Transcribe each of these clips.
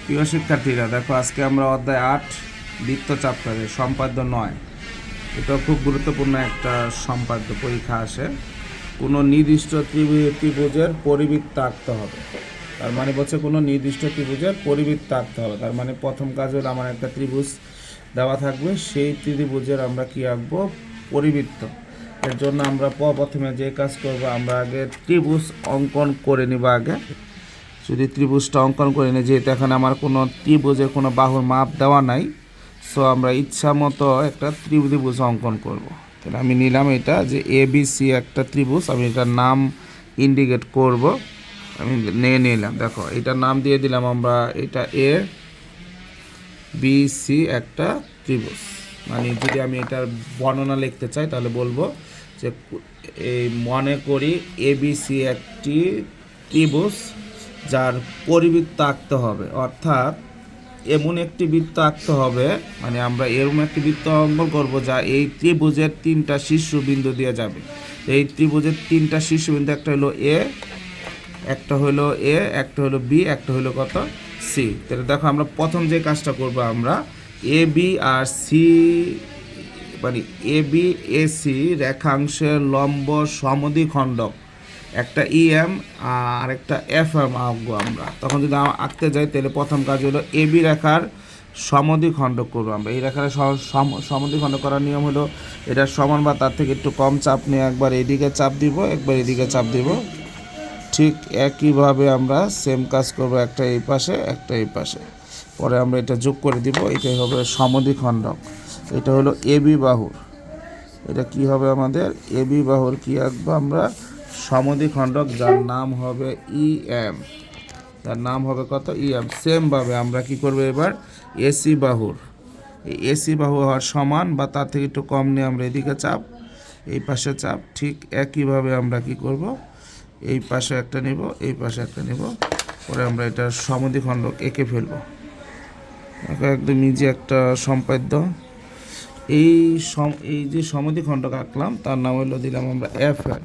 প্রিয় শিক্ষার্থীরা, দেখো আজকে আমরা অধ্যায় 8 বৃত্ত চ্যাপ্টারে সম্পাদ্য 9, এটা খুব গুরুত্বপূর্ণ একটা সম্পাদ্য, পরীক্ষা আসে। কোনো নির্দিষ্ট ত্রিভুজের পরিবৃত্ত আঁকতে হবে। তার মানে বলছে কোনো নির্দিষ্ট ত্রিভুজের পরিবৃত্ত আঁকতে হবে। তার মানে প্রথম কাজ হলো আমার একটা ত্রিভুজ দেওয়া থাকবে, সেই ত্রিভুজের আমরা কি আঁকবো? পরিবৃত্ত। এর জন্য আমরা প্রথমে যে কাজ করব, আমরা আগে ত্রিভুজ অঙ্কন করে নিব। আগে যদি ত্রিভুজটা অঙ্কন করে নিই, যেহেতু এখানে আমার কোনো ত্রিভুজের কোনো বাহুর মাপ দেওয়া নাই, সো আমরা ইচ্ছা মতো একটা ত্রিভুজ অঙ্কন করব। তাহলে আমি নিলাম এটা যে এ বি সি একটা ত্রিভুজ, আমি এটার নাম ইন্ডিকেট করব। আমি নিয়ে নিলাম, দেখো এটার নাম দিয়ে দিলাম আমরা, এটা এ বি সি একটা ত্রিভুজ। মানে যদি আমি এটার বর্ণনা লিখতে চাই তাহলে বলবো যে এই মনে করি এ বি সি একটি ত্রিভুজ যার পরিবৃত্ত আঁকতে হবে, অর্থাৎ এমন একটি বৃত্ত আঁকতে হবে, মানে আমরা এরকম একটি বৃত্ত অঙ্কন করব যা এই ত্রিভুজের 3টা শীর্ষবিন্দু দিয়ে যাবে। এই ত্রিভুজের 3টা শীর্ষবিন্দু, একটা হলো এ, একটা হলো এ, একটা হলো বি, একটা হলো কত? সি। তাহলে দেখো আমরা প্রথম যে কাজটা করব, আমরা এ বি আর সি, মানে এ বি এ সি রেখাংশের লম্ব সমদ্বিখণ্ডক একটা ইএম আর একটা এফ এম আঁকবো আমরা। তখন যদি আঁকতে যাই তাহলে প্রথম কাজ হলো এ বি রেখার সমদ্বিখণ্ডক করবো আমরা। এই রেখার সমদ্বিখণ্ডক করার নিয়ম হলো এটা সমান বা তার থেকে একটু কম চাপ নিয়ে একবার এদিকে চাপ দিব, একবার এদিকে চাপ দিব। ঠিক একইভাবে আমরা সেম কাজ করব, একটা এই পাশে একটা এই পাশে। পরে আমরা এটা যোগ করে দিব, এটাই হবে সমদ্বিখণ্ডক। এটা হলো এ বি বাহুর, এটা কি হবে আমাদের? এ বি বাহুর কি আঁকবো আমরা? সমদ্বিখণ্ডক, যার নাম হবে ইএম। তার নাম হবে কত? ইএম। সেমভাবে আমরা কি করব এবার? এসি বাহুর, এই এসি বাহু হওয়ার সমান বা তার থেকে একটু কম নিয়ে আমরা এদিকে চাপ, এই পাশে চাপ। ঠিক একইভাবে আমরা কি করব? এই পাশে একটা নেব, এই পাশে একটা নেব, পরে আমরা এটার সমদ্বিখণ্ডক এঁকে ফেলব। একদম ইজি একটা সম্পাদ্য। এই যে সমদ্বিখণ্ডক আঁকলাম তার নাম হলো, দিলাম আমরা এফ এম।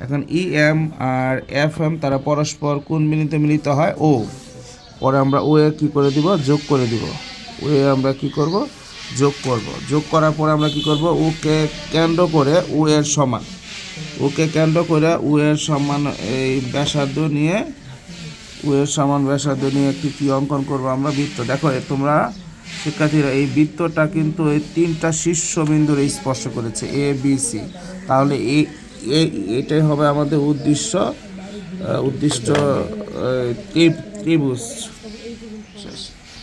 এখন E M R F M তারা পরস্পর কোন বিন্দুতে মিলিত হয়? ও। পরে আমরা ও এ কী করে দিব? যোগ করে দিব। ও এ আমরা কি করব? যোগ করব। যোগ করার পরে আমরা কি করব? ওকে কেন্দ্র করে ও এর সমান, ওকে কেন্দ্র করে ও এর সমান এই ব্যাসার্ধ নিয়ে, ও এর সমান ব্যাসার্ধ নিয়ে একটি কী অঙ্কন করব আমরা? বৃত্ত। দেখো তোমরা শিক্ষার্থীরা, এই বৃত্তটা কিন্তু এই 3টা শীর্ষবিন্দুর স্পর্শ করেছে, এ বি সি। তাহলে এটাই হবে আমাদের উদ্দিষ্ট ত্রিভুজ।